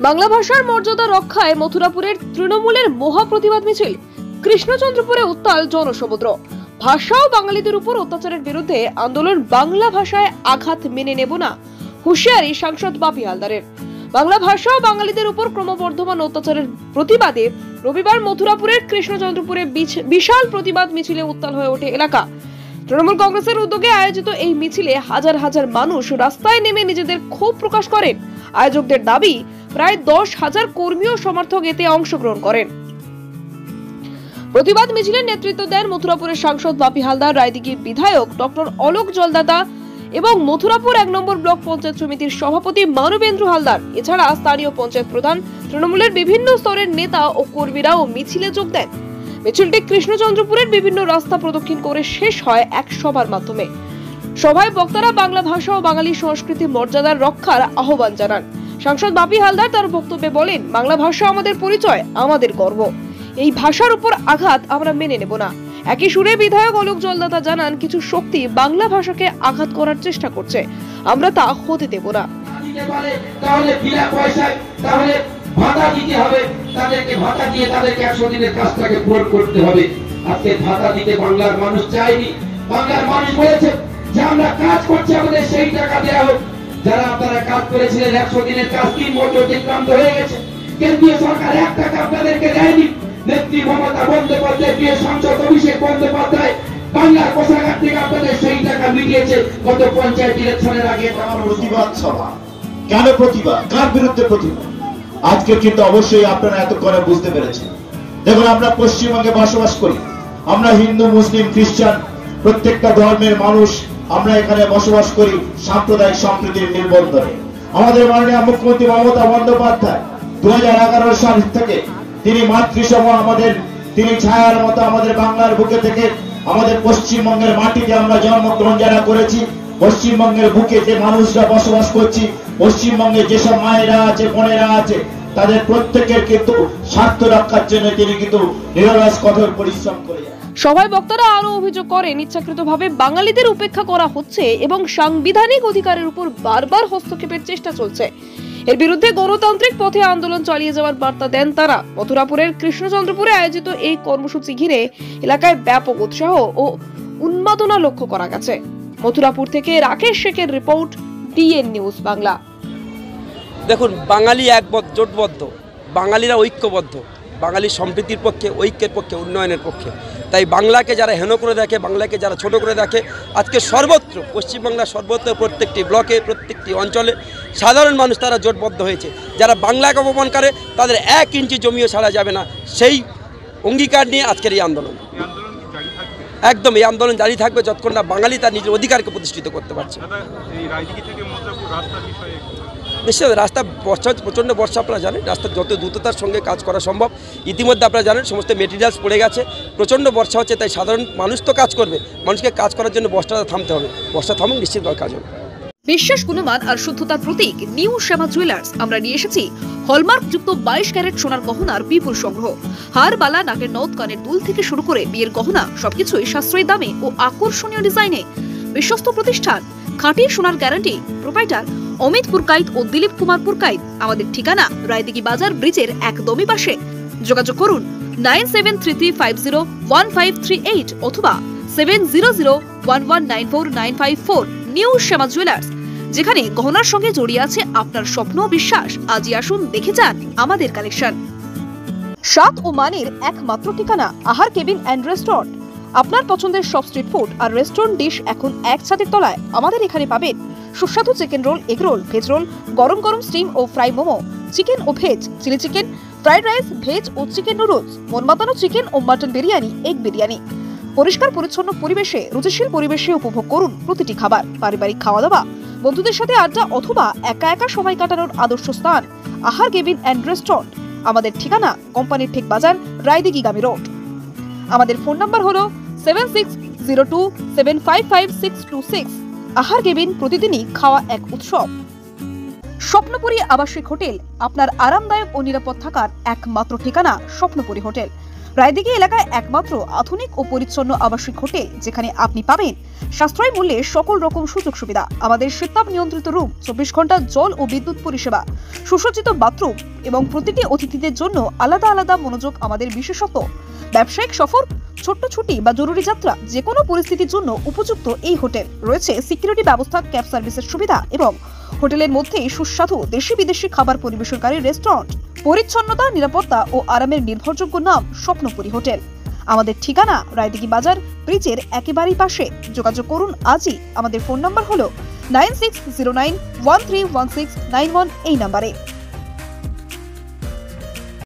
বাংলা ভাষার মর্যাদা রক্ষায় মথুরাপুরের তৃণমূলের মহা প্রতিবাদ মিছিল। কৃষ্ণচন্দ্রপুরে উত্তাল জনসমুদ্র। ভাষা ও বাঙালিদের উপর অত্যাচারের বিরুদ্ধে আন্দোলন। বাংলা ভাষায় আঘাত মেনে নেব না, হুঁশিয়ারি সাংসদ বাপি হালদারের। বাংলা ভাষা ও বাঙালিদের উপর ক্রমবর্ধমান অত্যাচারের প্রতিবাদে রবিবার মথুরাপুরের কৃষ্ণচন্দ্রপুরে বিশাল প্রতিবাদ মিছিলে উত্তাল হয়ে ওঠে এলাকা। তৃণমূল কংগ্রেসের উদ্যোগে আয়োজিত এই মিছিলে হাজার হাজার মানুষ রাস্তায় নেমে নিজেদের ক্ষোভ প্রকাশ করেন। আয়োজকদের দাবি, প্রায় 10,000 কর্মী ও সমর্থক এতে অংশগ্রহণ করেন। প্রতিবাদ মিছিলের নেতৃত্ব দেন মথুরাপুরের সাংসদ বাপি হালদার, রায়দিঘি বিধায়ক ডক্টর অলোক জলদাতা এবং মথুরাপুর 1 নম্বর ব্লক পঞ্চায়েত সমিতির সভাপতি মানবেন্দ্র হালদার। এছাড়া স্থানীয় পঞ্চায়েত প্রধান, তৃণমূলের বিভিন্ন স্তরের নেতা ও কর্মীরাও মিছিলে যোগ দেন। মিছিলটি কৃষ্ণচন্দ্রপুরের বিভিন্ন রাস্তা প্রদক্ষিণ করে শেষ হয় এক সভার মাধ্যমে। সভায় বক্তারা বাংলা ভাষা ও বাঙালি সংস্কৃতির মর্যাদার রক্ষার আহ্বান জানান। সাংসদ বাপি হালদার তার বক্তব্যে বলেন, বাংলা ভাষা আমাদের পরিচয়, আমাদের গর্ব। এই ভাষার উপর আঘাত আমরা মেনে নেব না। একই সুরে বিধায়ক অলোক জলদাতা জানান, কিছু শক্তি বাংলা ভাষাকে আঘাত করার চেষ্টা করছে, আমরা তা হতে দেব না। তাহলে বিনা পয়সায় তাহলে ভাতা দিতে হবে, তাদেরকে ভাতা দিয়ে তাদেরকে 100 দিনের কাজটাকে পূরণ করতে হবে। আজকে ভাতা দিতে বাংলার মানুষ চায়নি। বাংলার মানুষ বলেছে যে আমরা কাজ করছি, আমাদের সেই টাকা দেওয়া হোক। যারা আপনারা কাজ করেছিলেন 100 দিনের কাজ 3 বছর অতিক্রান্ত হয়ে গেছে, কেন্দ্রীয় সরকার 1 টাকা আপনাদেরকে দেয়নি। নেত্রী মমতা বন্দ্যোপাধ্যায়, প্রিয় সাংসদ অভিষেক বন্দ্যোপাধ্যায় বাংলার কোষাগার থেকে আপনাদের সেই টাকা মিটিয়েছে গত পঞ্চায়েত ইলেকশনের আগে। প্রতিবাদ সভা কেন? প্রতিবাদ কার বিরুদ্ধে? প্রতিবাদ আজকে কিন্তু অবশ্যই আপনারা এতক্ষণে বুঝতে পেরেছেন। দেখুন, আমরা পশ্চিমবঙ্গে বসবাস করি, আমরা হিন্দু, মুসলিম, খ্রিস্টান প্রত্যেকটা ধর্মের মানুষ আমরা এখানে বসবাস করি সাম্প্রদায়িক সম্প্রীতির নির্বন্ধনে। আমাদের মাননীয় মুখ্যমন্ত্রী মমতা বন্দ্যোপাধ্যায় 2011 সাল থেকে তিনি মাতৃসম আমাদের, তিনি ছায়ার মতো আমাদের বাংলার বুকে থেকে আমাদের পশ্চিমবঙ্গের মাটিতে আমরা জন্মগ্রহণ যারা করেছি, পশ্চিমবঙ্গের বুকে যে মানুষরা বসবাস করছি, পশ্চিমবঙ্গে যেসব মায়েরা আছে, বোনেরা আছে, তাদের প্রত্যেকের কিন্তু স্বার্থ রক্ষার জন্য তিনি কিন্তু নিরলস কঠোর পরিশ্রম করে যান। সভায় বক্তারা আরো অভিযোগ করেন, ইচ্ছাকৃতভাবে বাঙালিদের উপেক্ষা করা হচ্ছে এবং সাংবিধানিক অধিকারের উপর বারবার হস্তক্ষেপের চেষ্টা চলছে। এর বিরুদ্ধে গণতান্ত্রিক পথে আন্দোলন চালিয়ে যাওয়ার বার্তা দেন তারা। মথুরাপুরের কৃষ্ণচন্দ্রপুরে আয়োজিত এই কর্মসূচি ঘিরে এলাকায় ব্যাপক উৎসাহ ও উন্মাদনা লক্ষ্য করা গেছে। মথুরাপুর থেকে রাকেশ শেখের রিপোর্ট, ডিএন নিউজ বাংলা। দেখুন, বাঙালি জোটবদ্ধ, বাঙালিরা ঐক্যবদ্ধ, বাঙালির সম্প্রীতির পক্ষে, ঐক্যের পক্ষে, উন্নয়নের পক্ষে। তাই বাংলাকে যারা হেন করে দেখে, বাংলাকে যারা ছোট করে দেখে, আজকে সর্বত্র পশ্চিমবাংলার সর্বত্র প্রত্যেকটি ব্লকে, প্রত্যেকটি অঞ্চলে সাধারণ মানুষ তারা জোটবদ্ধ হয়েছে। যারা বাংলাকে অপমান করে তাদের 1 ইঞ্চি জমিও ছাড়া যাবে না, সেই অঙ্গীকার নিয়ে আজকের এই আন্দোলন। একদম এই আন্দোলন জারি থাকবে যতক্ষণ না বাঙালি তার নিজের অধিকারকে প্রতিষ্ঠিত করতে পারছে। নিশ্চয়ই রাস্তা বর্ষা হচ্ছে, প্রচণ্ড বর্ষা, আপনারা জানেন রাস্তা যত দ্রুততার সঙ্গে কাজ করা সম্ভব। ইতিমধ্যে আপনারা জানেন সমস্ত মেটেরিয়ালস পড়ে গেছে, প্রচণ্ড বর্ষা হচ্ছে, তাই সাধারণ মানুষ তো কাজ করবে, মানুষকে কাজ করার জন্য বর্ষাটা থামতে হবে। বর্ষা থামুক, নিশ্চিতভাবে কাজ হবে। বিশ্বাস, গুণমান আর শুদ্ধতার প্রতীক নিউ শ্যামা জুয়েলার্স। আমরা নিয়ে এসেছি হলমার্ক যুক্ত 22 ক্যারেট সোনার গহনার বিপুল সংগ্রহ। হার, বালা, নাকের নথ, কানের দুল থেকে শুরু করে বিয়ের গহনা সবকিছুই সাশ্রয়ী দামে ও আকর্ষণীয় ডিজাইনে। বিশ্বস্ত প্রতিষ্ঠান, খাঁটি সোনার গ্যারান্টি। প্রোপাইটার অমিত পুরকাইত ও দিলীপ কুমার পুরকাইত। আমাদের ঠিকানা রায়দিঘি বাজার ব্রিজের একদমই পাশে। যোগাযোগ করুন 9733501538 অথবা 7001194954। নিউ শ্যামা জুয়েলার্স, যেখানে গহনার সঙ্গে জড়িয়ে আছে আপনার স্বপ্ন ও বিশ্বাস। আজই আসুন, দেখে যান আমাদের কালেকশন। স্বাদ ও মানের একমাত্র ঠিকানা আহার কেবিন অ্যান্ড রেস্টুরেন্ট। আপনার পছন্দের সব স্ট্রিট ফুড আর রেস্টুরেন্ট ডিশ এখন এক ছাদের তলায়। আমাদের এখানে পাবেন সুস্বাদু chicken roll, egg roll, veg roll, গরম গরম স্টিম ও ফ্রাই মোমো, চিকেন ও veg, chilli chicken, fried rice, veg ও চিকেন নুডলস, মন মাতানো চিকেন ও মাটন বিরিয়ানি, এগ বিরিয়ানি। পরিষ্কার পরিচ্ছন্ন পরিবেশে, রুচিশীল পরিবেশে উপভোগ করুন প্রতিটি খাবার। পারিবারিক খাওয়া দাওয়া, বন্ধুদের সাথে আড্ডা অথবা একা একা সময় কাটানোর আদর্শ স্থান আহার কেবিন অ্যান্ড রেস্টুরেন্ট। আমাদের ঠিকানা কোম্পানির ঠিক বাজার, রায়দিঘি গামী রোড। আমাদের ফোন নাম্বার হলো 7602755626। আহার কেবিন, প্রতিদিনই খাওয়া এক উৎসব। স্বপ্নপুরী আবাসিক হোটেল, আপনার আরামদায়ক ও নিরাপদ থাকার একমাত্র ঠিকানা স্বপ্নপুরী হোটেল। রায়দিঘি এলাকায় একমাত্র আধুনিক ও পরিচ্ছন্ন আবাসিক হোটেল, যেখানে আপনি পাবেন সাশ্রয়ী মূল্যে সকল রকম সুযোগ সুবিধা, আমাদের শীতাপ নিয়ন্ত্রিত রুম, 24 ঘন্টা জল ও বিদ্যুৎ পরিষেবা, সুসজ্জিত বাথরুম এবং প্রতিটি অতিথিদের জন্য আলাদা আলাদা মনোযোগ আমাদের বিশেষত্ব। ব্যবসায়িক সফর, ছোট্ট ছুটি বা জরুরি যাত্রা, যে কোনো পরিস্থিতির জন্য উপযুক্ত এই হোটেল। রয়েছে সিকিউরিটি ব্যবস্থা, ক্যাব সার্ভিসের সুবিধা এবং হোটেলের মধ্যেই সুস্বাদু দেশি বিদেশি খাবার পরিবেশনকারী রেস্টুরেন্ট। পরিচ্ছন্নতা, নিরাপত্তা ও আরামের নির্ভরযোগ্য নাম স্বপ্নপুরী হোটেল। আমাদের ঠিকানা রায়দিঘি বাজার ব্রিজের একেবারেই পাশে। যোগাযোগ করুন আজই। আমাদের ফোন নাম্বার হলো 9609131691 এই নাম্বারে।